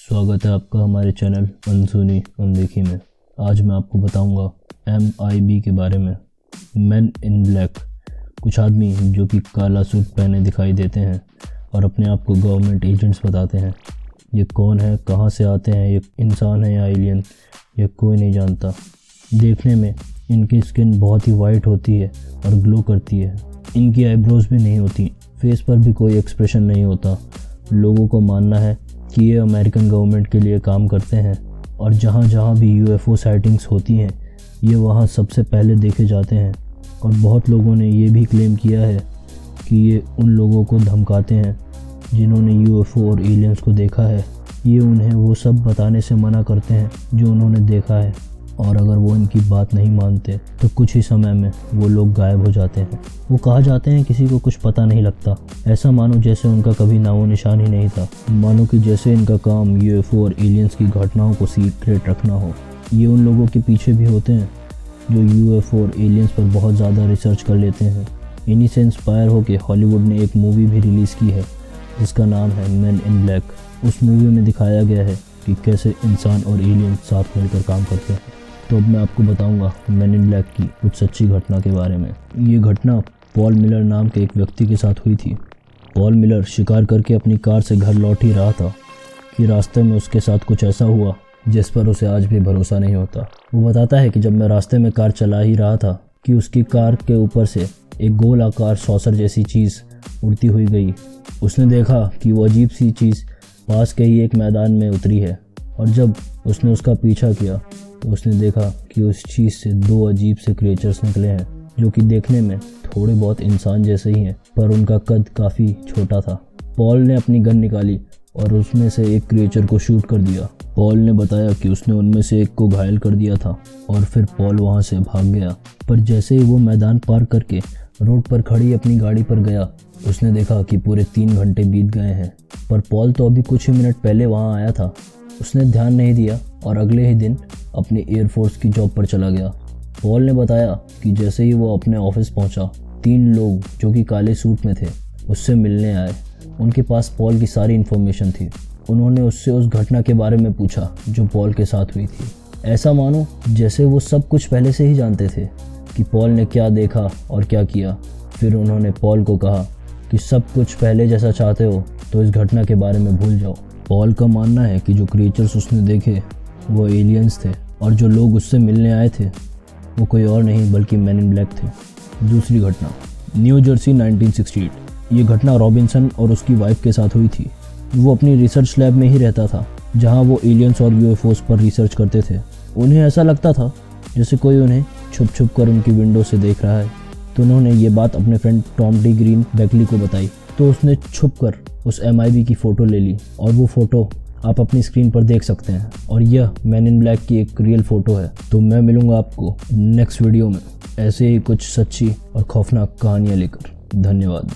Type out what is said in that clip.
स्वागत है आपका हमारे चैनल अनसुनी अनदेखी में। आज मैं आपको बताऊंगा MIB के बारे में। मैन इन ब्लैक, कुछ आदमी जो कि काला सूट पहने दिखाई देते हैं और अपने आप को गवर्नमेंट एजेंट्स बताते हैं। ये कौन है, कहां से आते हैं, ये इंसान है या एलियन, ये कोई नहीं जानता। देखने में इनकी स्किन बहुत ही वाइट होती है और ग्लो करती है। इनकी आईब्रोज भी नहीं होती, फेस पर भी कोई एक्सप्रेशन नहीं होता। लोगों को मानना है कि ये अमेरिकन गवर्नमेंट के लिए काम करते हैं और जहाँ जहाँ भी UFO साइटिंग्स होती हैं ये वहाँ सबसे पहले देखे जाते हैं। और बहुत लोगों ने ये भी क्लेम किया है कि ये उन लोगों को धमकाते हैं जिन्होंने UFO और एलियंस को देखा है। ये उन्हें वो सब बताने से मना करते हैं जो उन्होंने देखा है, और अगर वो इनकी बात नहीं मानते तो कुछ ही समय में वो लोग गायब हो जाते हैं। वो कहा जाते हैं किसी को कुछ पता नहीं लगता, ऐसा मानो जैसे उनका कभी नामो निशान ही नहीं था। मानो कि जैसे इनका काम UFO और एलियंस की घटनाओं को सीक्रेट रखना हो। ये उन लोगों के पीछे भी होते हैं जो UFO और एलियंस पर बहुत ज़्यादा रिसर्च कर लेते हैं। इन्हीं से इंस्पायर होकर हॉलीवुड ने एक मूवी भी रिलीज़ की है जिसका नाम है मैन इन ब्लैक। उस मूवी में दिखाया गया है कि कैसे इंसान और एलियंस साथ मिलकर काम करते हैं। तो अब मैं आपको बताऊंगा मैन इन ब्लैक की कुछ सच्ची घटना के बारे में। ये घटना पॉल मिलर नाम के एक व्यक्ति के साथ हुई थी। पॉल मिलर शिकार करके अपनी कार से घर लौट ही रहा था कि रास्ते में उसके साथ कुछ ऐसा हुआ जिस पर उसे आज भी भरोसा नहीं होता। वो बताता है कि जब मैं रास्ते में कार चला ही रहा था कि उसकी कार के ऊपर से एक गोल आकार सॉसर जैसी चीज़ उड़ती हुई गई। उसने देखा कि वो अजीब सी चीज़ पास के ही एक मैदान में उतरी है, और जब उसने उसका पीछा किया तो उसने देखा कि उस चीज़ से दो अजीब से क्रिएचर्स निकले हैं जो कि देखने में थोड़े बहुत इंसान जैसे ही हैं, पर उनका कद काफ़ी छोटा था। पॉल ने अपनी गन निकाली और उसमें से एक क्रिएचर को शूट कर दिया। पॉल ने बताया कि उसने उनमें से एक को घायल कर दिया था और फिर पॉल वहां से भाग गया। पर जैसे ही वो मैदान पार करके रोड पर खड़ी अपनी गाड़ी पर गया, उसने देखा कि पूरे 3 घंटे बीत गए हैं। पर पॉल तो अभी कुछ ही मिनट पहले वहाँ आया था। उसने ध्यान नहीं दिया और अगले ही दिन अपनी एयरफोर्स की जॉब पर चला गया। पॉल ने बताया कि जैसे ही वो अपने ऑफिस पहुंचा, 3 लोग जो कि काले सूट में थे उससे मिलने आए। उनके पास पॉल की सारी इन्फॉर्मेशन थी। उन्होंने उससे उस घटना के बारे में पूछा जो पॉल के साथ हुई थी। ऐसा मानो जैसे वो सब कुछ पहले से ही जानते थे कि पॉल ने क्या देखा और क्या किया। फिर उन्होंने पॉल को कहा कि सब कुछ पहले जैसा चाहते हो तो इस घटना के बारे में भूल जाओ। पॉल का मानना है कि जो क्रिएचर्स उसने देखे वो एलियंस थे और जो लोग उससे मिलने आए थे वो कोई और नहीं बल्कि मैन इन ब्लैक थे। दूसरी घटना, न्यू जर्सी 1968। ये घटना रॉबिन्सन और उसकी वाइफ के साथ हुई थी। वो अपनी रिसर्च लैब में ही रहता था जहां वो एलियंस और UFOs पर रिसर्च करते थे। उन्हें ऐसा लगता था जैसे कोई उन्हें छुप छुप कर उनकी विंडो से देख रहा है। तो उन्होंने ये बात अपने friend Tom D green Backley को बताई। तो उसने छुप कर उस MIB की फ़ोटो ले ली और वो फ़ोटो आप अपनी स्क्रीन पर देख सकते हैं, और यह मैन इन ब्लैक की एक रियल फ़ोटो है। तो मैं मिलूँगा आपको नेक्स्ट वीडियो में ऐसे ही कुछ सच्ची और खौफनाक कहानियाँ लेकर। धन्यवाद।